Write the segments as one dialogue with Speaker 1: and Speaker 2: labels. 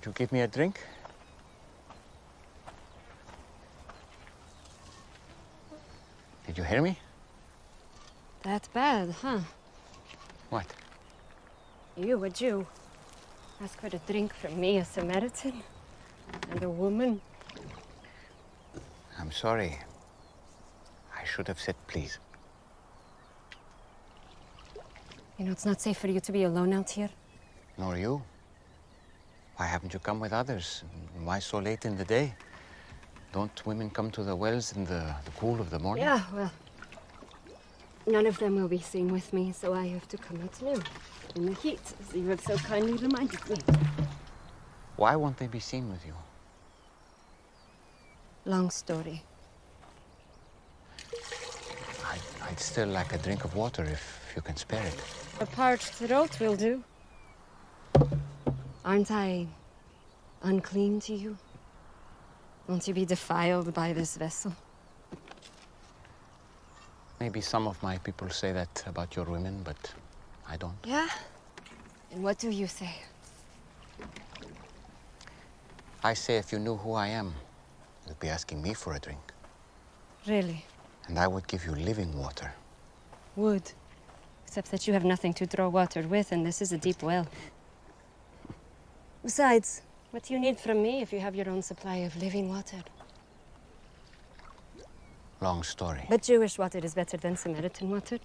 Speaker 1: Would you give me a drink? Did you hear me?
Speaker 2: That bad, huh?
Speaker 1: What?
Speaker 2: You, a Jew, ask for a drink from me, a Samaritan, and a woman.
Speaker 1: I'm sorry. I should have said please.
Speaker 2: You know, it's not safe for you to be alone out here.
Speaker 1: Nor you. Why haven't you come with others? And why so late in the day? Don't women come to the wells in the cool of the morning?
Speaker 2: Yeah, well, none of them will be seen with me, so I have to come out now, in the heat, as you have so kindly reminded me.
Speaker 1: Why won't they be seen with you?
Speaker 2: Long story.
Speaker 1: I'd still like a drink of water if you can spare it.
Speaker 2: A parched throat will do. Aren't I unclean to you? Won't you be defiled by this vessel?
Speaker 1: Maybe some of my people say that about your women, but I don't.
Speaker 2: Yeah? And what do you say?
Speaker 1: I say if you knew who I am, you'd be asking me for a drink.
Speaker 2: Really?
Speaker 1: And I would give you living water.
Speaker 2: Would. Except that you have nothing to draw water with, and this is a deep well. Besides, what do you need from me if you have your own supply of living water?
Speaker 1: Long story.
Speaker 2: But Jewish water is better than Samaritan water.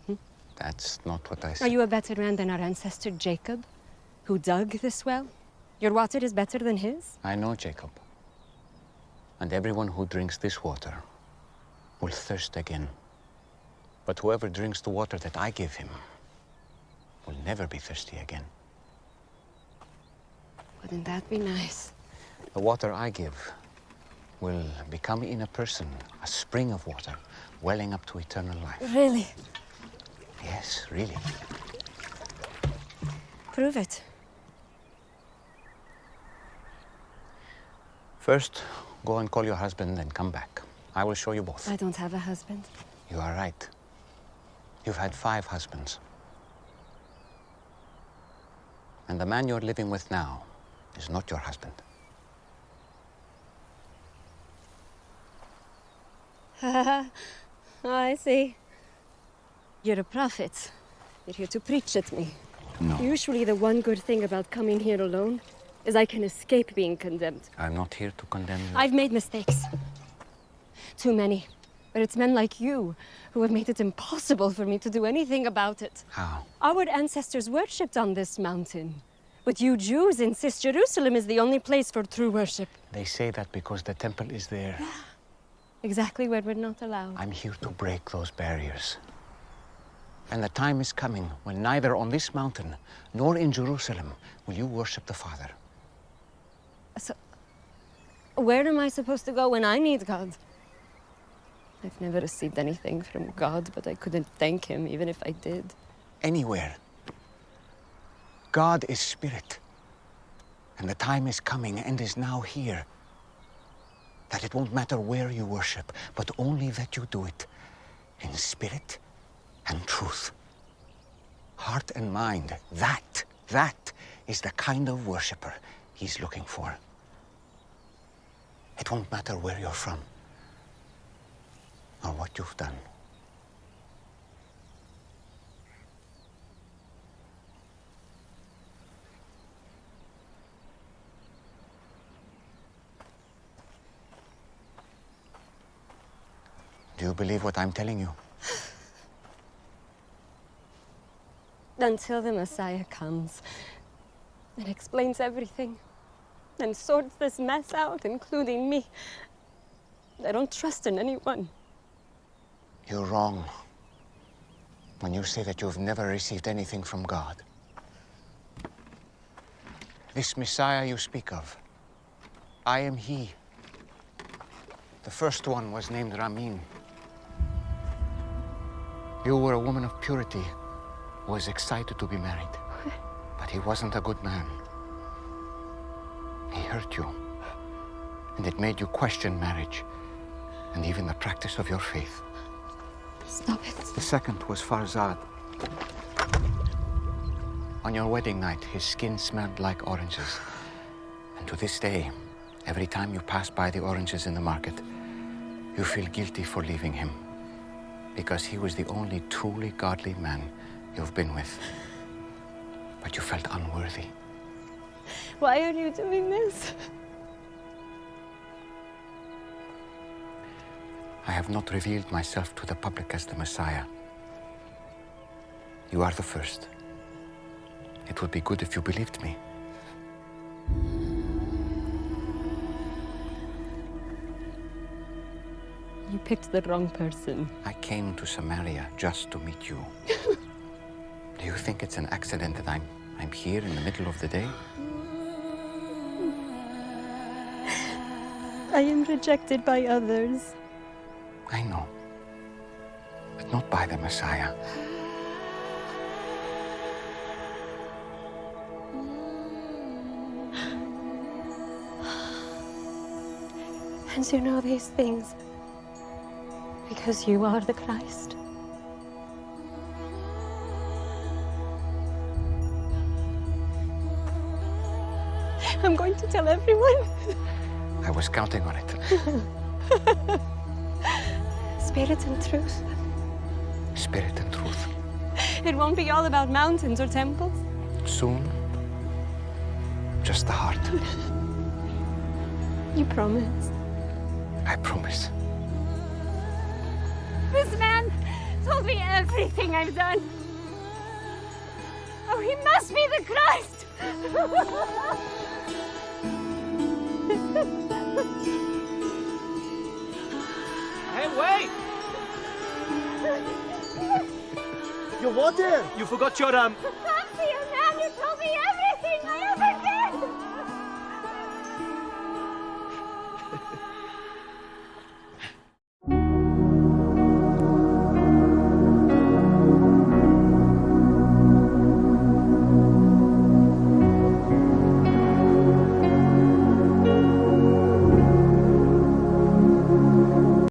Speaker 1: That's not what I
Speaker 2: Are
Speaker 1: said.
Speaker 2: you a better man than our ancestor Jacob, who dug this well? Your water is better than his?
Speaker 1: I know Jacob. And everyone who drinks this water will thirst again. But whoever drinks the water that I give him will never be thirsty again.
Speaker 2: Wouldn't that be nice?
Speaker 1: The water I give will become in a person a spring of water welling up to eternal life.
Speaker 2: Really?
Speaker 1: Yes, really.
Speaker 2: Prove it.
Speaker 1: First, go and call your husband and come back. I will show you both.
Speaker 2: I don't have a husband.
Speaker 1: You are right. You've had 5 husbands. And the man you're living with now is not your husband.
Speaker 2: Oh, I see. You're a prophet. You're here to preach at me.
Speaker 1: No.
Speaker 2: Usually the one good thing about coming here alone is I can escape being condemned.
Speaker 1: I'm not here to condemn you.
Speaker 2: I've made mistakes. Too many. But it's men like you who have made it impossible for me to do anything about it.
Speaker 1: How?
Speaker 2: Our ancestors worshipped on this mountain. But you Jews insist Jerusalem is the only place for true worship.
Speaker 1: They say that because the temple is there.
Speaker 2: Exactly where we're not allowed.
Speaker 1: I'm here to break those barriers. And the time is coming when neither on this mountain nor in Jerusalem will you worship the Father.
Speaker 2: So, where am I supposed to go when I need God? I've never received anything from God, but I couldn't thank him even if I did.
Speaker 1: Anywhere. God is spirit. And the time is coming and is now here that it won't matter where you worship, but only that you do it in spirit and truth. Heart and mind, that is the kind of worshiper he's looking for. It won't matter where you're from or what you've done. Do you believe what I'm telling you?
Speaker 2: Until the Messiah comes and explains everything and sorts this mess out, including me, I don't trust in anyone.
Speaker 1: You're wrong when you say that you've never received anything from God. This Messiah you speak of, I am he. The first one was named Ramin. You were a woman of purity who was excited to be married. But he wasn't a good man. He hurt you. And it made you question marriage and even the practice of your faith.
Speaker 2: Stop it.
Speaker 1: The second was Farzad. On your wedding night, his skin smelled like oranges. And to this day, every time you pass by the oranges in the market, you feel guilty for leaving him, because he was the only truly godly man you've been with. But you felt unworthy.
Speaker 2: Why are you doing this?
Speaker 1: I have not revealed myself to the public as the Messiah. You are the first. It would be good if you believed me.
Speaker 2: You picked the wrong person.
Speaker 1: I came to Samaria just to meet you. Do you think it's an accident that I'm here in the middle of the day?
Speaker 2: I am rejected by others.
Speaker 1: I know. But not by the Messiah.
Speaker 2: And you know these things because you are the Christ. I'm going to tell everyone.
Speaker 1: I was counting on it.
Speaker 2: Spirit and truth.
Speaker 1: Spirit and truth.
Speaker 2: It won't be all about mountains or temples.
Speaker 1: Soon, just the heart.
Speaker 2: You promise.
Speaker 1: I promise.
Speaker 2: This man told me everything I've done. Oh, he must be the Christ!
Speaker 3: Hey, wait!
Speaker 4: You what there?
Speaker 3: You forgot your
Speaker 2: Fancy a man who told me everything!